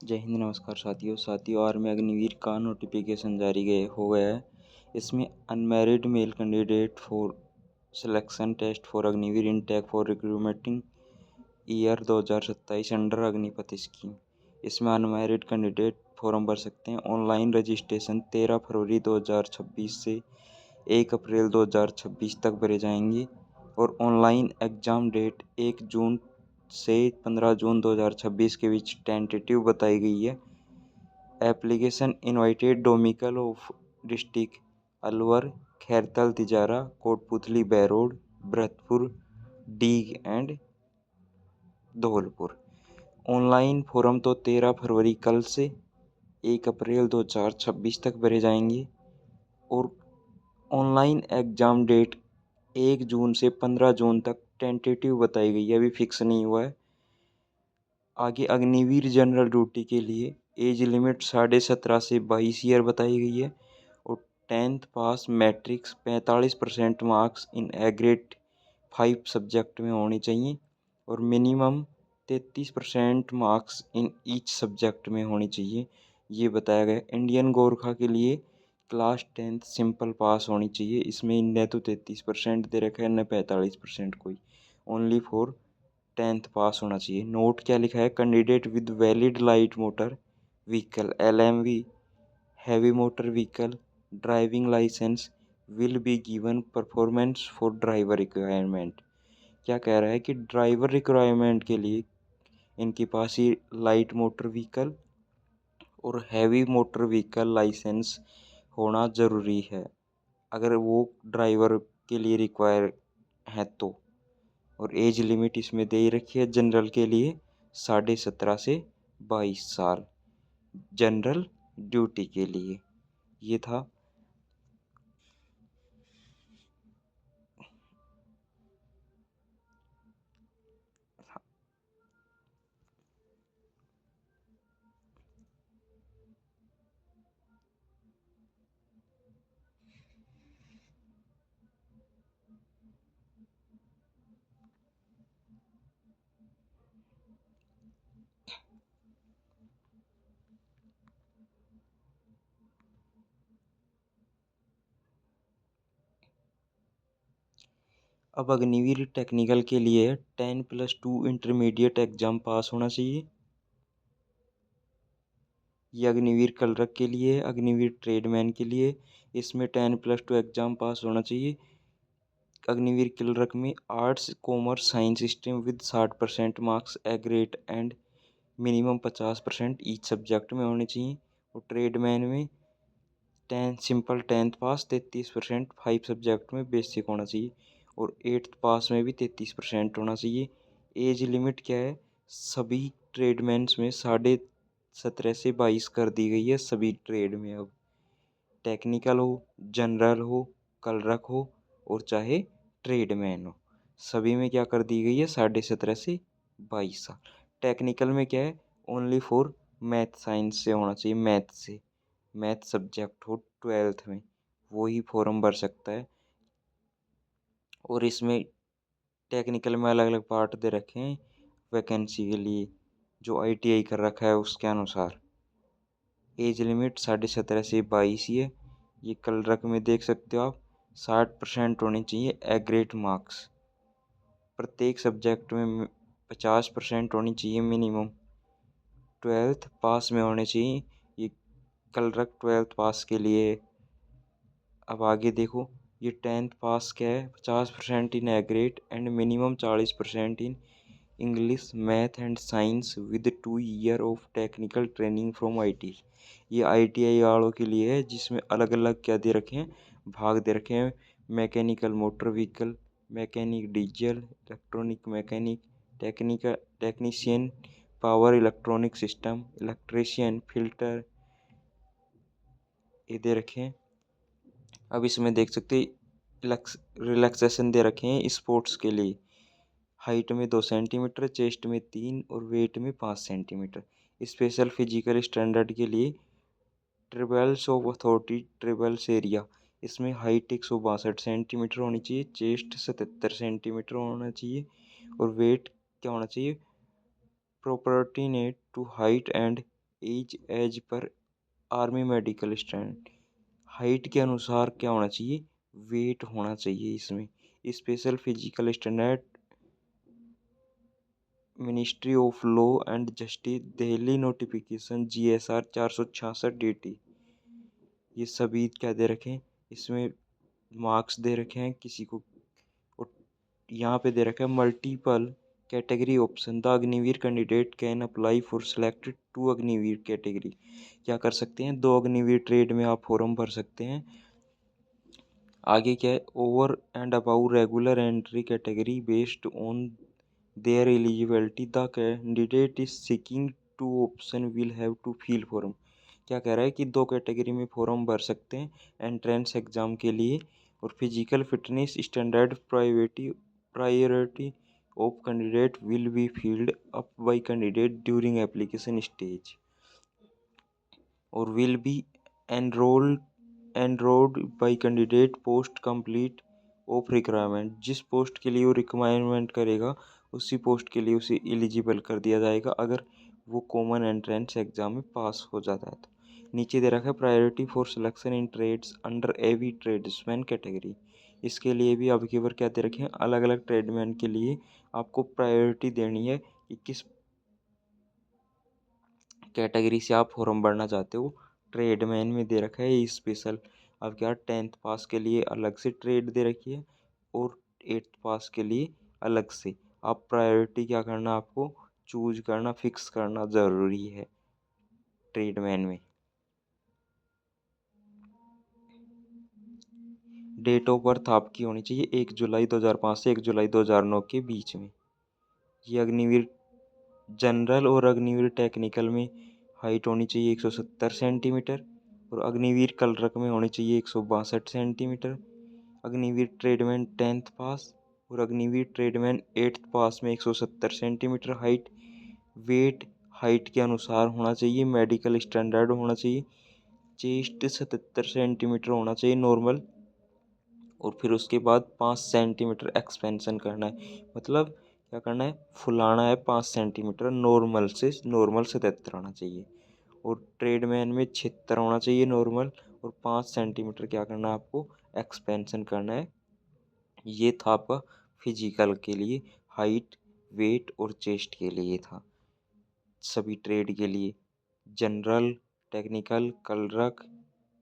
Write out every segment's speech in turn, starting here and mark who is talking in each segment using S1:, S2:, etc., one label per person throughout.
S1: जय हिंद, नमस्कार साथियों आर्मी अग्निवीर का नोटिफिकेशन जारी गए हो गया है। इसमें unmarried male candidate for selection test for Agniveer intake for recruitmenting year 2027 under Agnipath scheme. इसमें अनमैरिड कैंडिडेट फॉर्म भर सकते हैं। ऑनलाइन रजिस्ट्रेशन 13 फरवरी 2026 से 1 अप्रैल 2026 तक भरे जाएंगे और ऑनलाइन एग्ज़ाम डेट 1 जून से 15 जून 2026 के बीच टेंटेटिव बताई गई है। Application invited domicile of district Alwar, Khairthal, Tijara, Kotputli, Behror, Bharatpur, Deeg and Dholpur. Online form तो 13 फरवरी कल से 1 अप्रैल 2026 तक भरे जाएंगे और ऑनलाइन एग्ज़ाम डेट 1 जून से 15 जून तक टेंटेटिव बताई गई है, अभी फिक्स नहीं हुआ है। आगे अग्निवीर जनरल ड्यूटी के लिए एज लिमिट 17.5 से 22 ईयर बताई गई है और 10th pass matrix 45% marks in agreed 5 subject में होने चाहिए और minimum 33% marks in each subject में होनी चाहिए, ये बताया गया। इंडियन गोरखा के लिए क्लास 10th सिंपल पास होनी चाहिए। इसमें न तो 33% दे रखा है न 45%, कोई ओनली फॉर 10th पास होना चाहिए। नोट क्या लिखा है, candidate with valid light motor vehicle LMV heavy motor vehicle driving licence will be given performance for driver requirement. क्या कह रहा है कि ड्राइवर रिक्वायरमेंट के लिए इनके पास ही लाइट मोटर व्हीकल और हैवी मोटर व्हीकल लाइसेंस होना ज़रूरी है, अगर वो ड्राइवर के लिए रिक्वायर है तो। और एज लिमिट इसमें दे ही रखी है जनरल के लिए 17.5 से 22 साल जनरल ड्यूटी के लिए। ये था। अब अग्निवीर टेक्निकल के लिए 10+2 इंटरमीडिएट एग्जाम पास होना चाहिए। ये अग्निवीर कलरक के लिए, अग्निवीर ट्रेडमैन के लिए इसमें 10+2 एग्जाम पास होना चाहिए। अग्निवीर कलरक में arts commerce science stream with 60% marks agreed and minimum 50% each subject में होने चाहिए। और ट्रेडमैन में 10th पास 33% 5 सब्जेक्ट में बेसिक होना चाहिए और 8th पास में भी 33% होना चाहिए। एज लिमिट क्या है, सभी ट्रेडमैन्स में 17.5 से 22 कर दी गई है सभी ट्रेड में। अब टेक्निकल हो, जनरल हो, कलरक हो और चाहे ट्रेडमैन हो, सभी में क्या कर दी गई है 17.5 से 22 साल। टेक्निकल में क्या है, ओनली फॉर मैथ साइंस से होना चाहिए, मैथ से मैथ सब्जेक्ट हो 12th में वो ही फॉर्म भर सकता है। और इसमें टेक्निकल में अलग अलग पार्ट दे रखे हैं वैकेंसी के लिए, जो ITI कर रखा है उसके अनुसार। एज लिमिट 17.5 से 22 ही है। ये कलरक में देख सकते हो आप, 60% होनी चाहिए एग्रेड मार्क्स, प्रत्येक सब्जेक्ट में 50% होनी चाहिए मिनिमम, 12th पास में होने चाहिए। ये कलरक 12th पास के लिए। अब आगे देखो, ये 10th पास क्या है, 50% in aggregate and minimum 40% in English math and science with 2 year of technical training from ITI। ये ITI वालों के लिए है, जिसमें अलग अलग क्या दे रखे हैं, भाग दे रखे हैं। Mechanical motor vehicle, mechanic diesel, electronic mechanic, technician power electronic system, electrician, filter, ये दे रखे हैं। अब इसमें देख सकते रिलैक्सेशन दे रखे हैं स्पोर्ट्स के लिए। हाइट में 2 सेंटीमीटर, चेस्ट में 3 और वेट में 5 सेंटीमीटर। स्पेशल फिजिकल स्टैंडर्ड के लिए ट्रिबल्स ऑफ अथॉरिटी ट्रिबल्स एरिया, इसमें हाइट 162 सेंटीमीटर होनी चाहिए, चेस्ट 77 सेंटीमीटर होना चाहिए और वेट क्या होना चाहिए, proportionate to height and age as per army medical standard. Height के अनुसार क्या होना चाहिए, वेट होना चाहिए इसमें। Special physical standard ministry of law and justice Delhi notification GSR 466 DT। ये सभी क्या दे रखे हैं इसमें, मार्क्स दे रखे हैं किसी को। और यहाँ पे दे रखा है multiple category option, the Agniveer candidate can apply for selected to Agniveer category. क्या कर सकते हैं, 2 अग्निवीर ट्रेड में आप फॉर्म भर सकते हैं। आगे क्या है, over and about regular entry category based on their eligibility the candidate is seeking to option will have to fill form. क्या कह रहा है कि 2 कैटेगरी में फॉर्म भर सकते हैं एंट्रेंस एग्जाम के लिए। और physical fitness standard priority of candidate will be filled up by candidate during application stage और will be enrolled by candidate post complete of requirement. जिस पोस्ट के लिए वो रिक्वायरमेंट करेगा उसी पोस्ट के लिए उसे एलिजिबल कर दिया जाएगा अगर वो कॉमन एंट्रेंस एग्जाम में पास हो जाता है तो। नीचे दे रखा है priority for selection in trades under AV tradesman category. इसके लिए भी अब की बार क्या दे रखे हैं, अलग अलग ट्रेडमैन के लिए आपको प्रायोरिटी देनी है कि किस कैटेगरी से आप फॉर्म भरना चाहते हो। ट्रेडमैन में दे रखा है स्पेशल। अब क्या 10th पास के लिए अलग से ट्रेड दे रखी है और 8th पास के लिए अलग से। आप प्रायोरिटी क्या करना, आपको चूज करना, फिक्स करना ज़रूरी है ट्रेडमैन में। डेट ऑफ बर्थ आपकी होनी चाहिए 1 जुलाई 2005 से 1 जुलाई 2009 के बीच में। ये अग्निवीर जनरल और अग्निवीर टेक्निकल में हाइट होनी चाहिए 170 सेंटीमीटर और अग्निवीर कलरक में होनी चाहिए 162 सेंटीमीटर। अग्निवीर ट्रेडमैन 10th पास और अग्निवीर ट्रेडमैन 8th पास में 170 सेंटीमीटर हाइट। वेट हाइट के अनुसार होना चाहिए, मेडिकल स्टैंडर्ड होना चाहिए। चेस्ट 77 सेंटीमीटर होना चाहिए नॉर्मल और फिर उसके बाद 5 सेंटीमीटर एक्सपेंशन करना है। मतलब क्या करना है, फुलाना है 5 सेंटीमीटर, नॉर्मल से 73 आना चाहिए। और ट्रेडमैन में 76 होना चाहिए नॉर्मल और 5 सेंटीमीटर क्या करना है आपको, एक्सपेंशन करना है। ये था आपका फिजिकल के लिए, हाइट वेट और चेस्ट के लिए था। सभी ट्रेड के लिए general technical clerk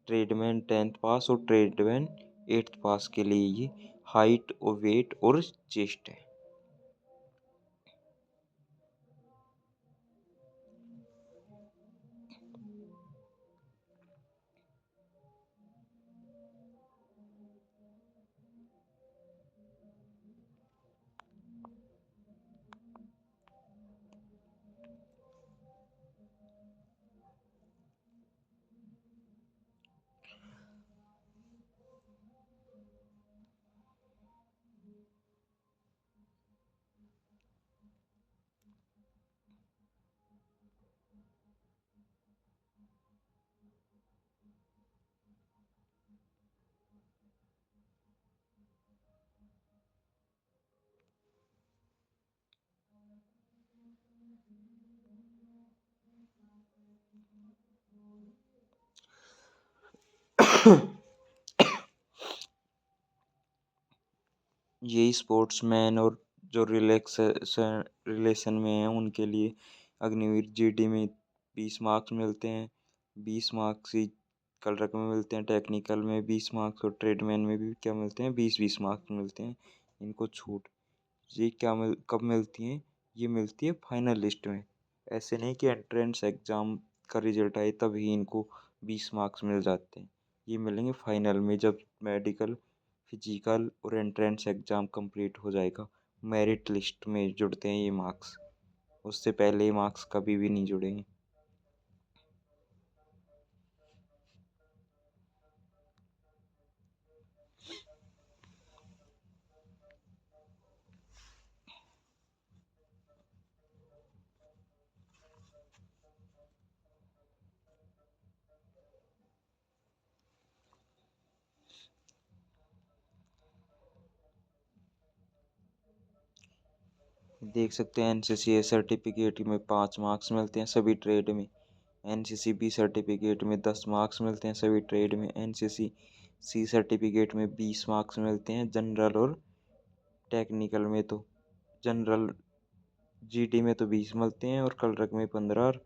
S1: tradesman 10th पास और ट्रेडमैन 8th पास के लिए ये हाइट और वेट और चेस्ट है। ये स्पोर्ट्समैन और जो रिलेशन में हैं उनके लिए अग्निवीर GD में 20 मार्क्स मिलते हैं। 20 मार्क्स ही कलरक में मिलते हैं, टेक्निकल में 20 मार्क्स और ट्रेडमैन में भी क्या मिलते हैं, 20-20 मार्क्स मिलते हैं। इनको छूट ये कब मिलती हैं, ये मिलती है फाइनल लिस्ट में। ऐसे नहीं कि एंट्रेंस एग्ज़ाम का रिजल्ट आए तभी इनको 20 मार्क्स मिल जाते हैं। ये मिलेंगे फाइनल में जब मेडिकल फिजिकल और एंट्रेंस एग्ज़ाम कंप्लीट हो जाएगा। मेरिट लिस्ट में जुड़ते हैं ये मार्क्स, उससे पहले ये मार्क्स कभी भी नहीं जुड़ेंगे। देख सकते हैं NCCS सर्टिफिकेट में 5 मार्क्स मिलते हैं सभी ट्रेड में। एनसीसी बी सर्टिफिकेट में 10 मार्क्स मिलते हैं सभी ट्रेड में। एनसीसी सी सर्टिफिकेट में 20 मार्क्स मिलते हैं जनरल और टेक्निकल में। तो जनरल जीडी में तो 20 मिलते हैं और कलरक में 15, और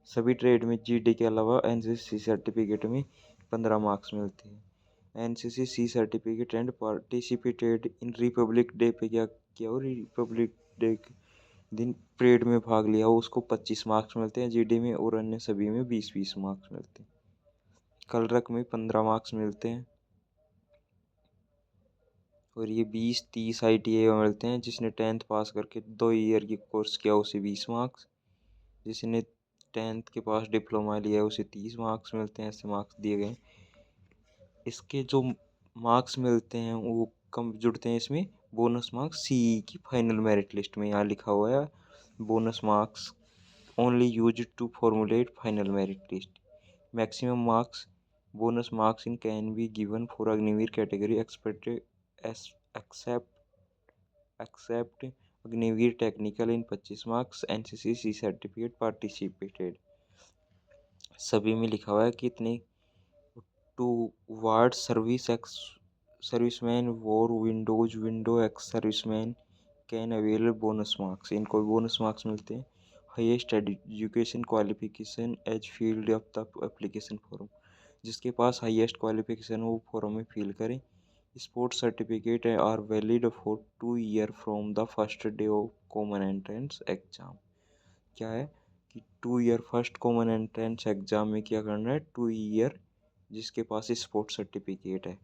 S1: सभी ट्रेड में जीडी के अलावा एनसीसी सर्टिफिकेट में 15 मार्क्स मिलते हैं। NCC C certificate and participated in Republic Day पे क्या किया, और रिपब्लिक डे के दिन परेड में भाग लिया हो उसको 25 मार्क्स मिलते हैं जीडी में, और अन्य सभी में 20-20 मार्क्स मिलते हैं। कलरक में 15 मार्क्स मिलते हैं, और ये 20-30 ITA में मिलते हैं। जिसने 10th पास करके 2 ईयर की कोर्स किया उसे 20 मार्क्स, जिसने 10th के पास डिप्लोमा लिया उसे 30 मार्क्स मिलते हैं। ऐसे मार्क्स दिए गए। इसके जो मार्क्स मिलते हैं वो कम जुड़ते हैं इसमें बोनस मार्क्स सीई की फाइनल मेरिट लिस्ट में। यहाँ लिखा हुआ है bonus marks only used to formulate final merit list. Maximum marks bonus marks in can be given for Agniveer category except Agniveer technical in 25 marks NCC C certificate participated। सभी में लिखा हुआ है कि इतने toward service ex serviceman war windows window ex serviceman can avail bonus marks. इनको bonus marks मिलते हैं। Highest education qualification as field of the application form. जिसके पास हाईएस्ट क्वालिफिकेशन वो फॉर्म में फिल करें। Sports certificate are valid for 2 year from the first day of common entrance exam. क्या है कि 2 year first common entrance exam में क्या करना है, 2 ईयर जिसके पास स्पोर्ट्स सर्टिफिकेट है